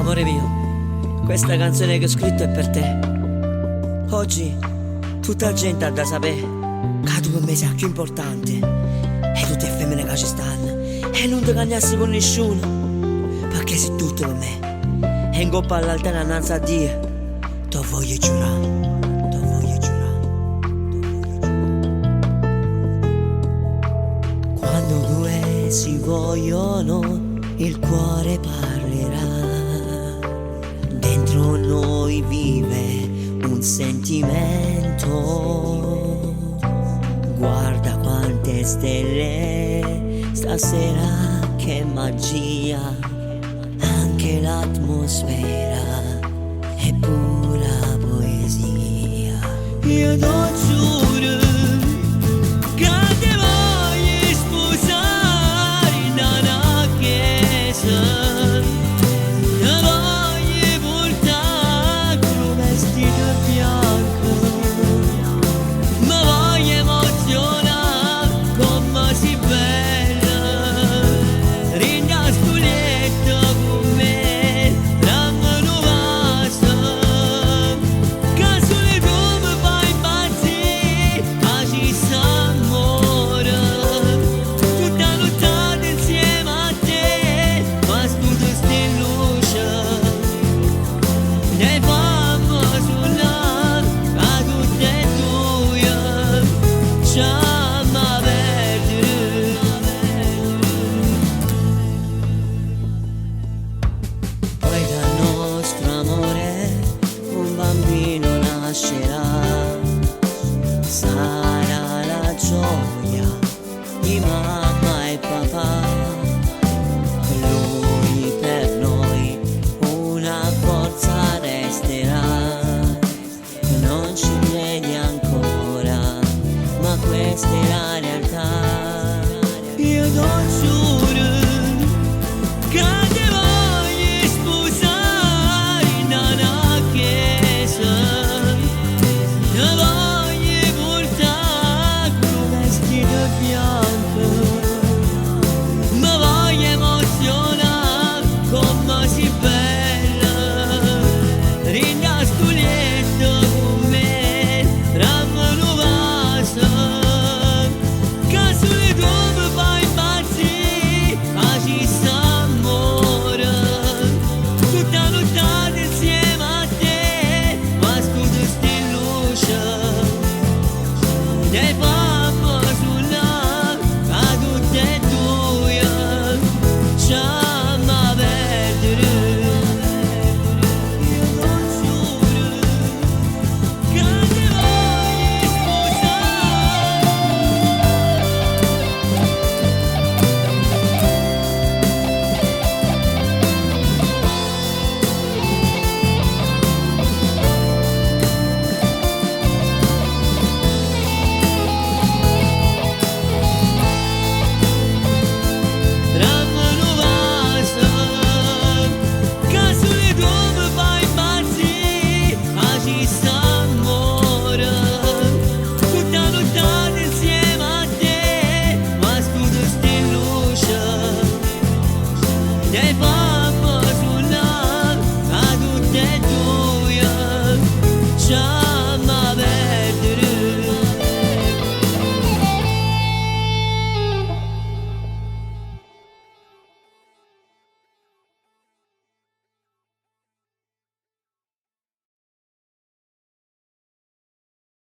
Amore mio, questa canzone che ho scritto è per te. Oggi tutta la gente ha da sapere che tu per me sei più importante. E tutte le femmine che ci stanno e non ti cagnassi con nessuno, perché sei tutto per me. E in coppa all'altare innanzi a Dio ti voglio giurare. Quando due si vogliono il cuore parlerà, dentro noi vive un sentimento. Guarda quante stelle stasera, che magia, anche l'atmosfera è pura poesia. Io non giuro che ti voglio sposare in una chiesa. Nascerà,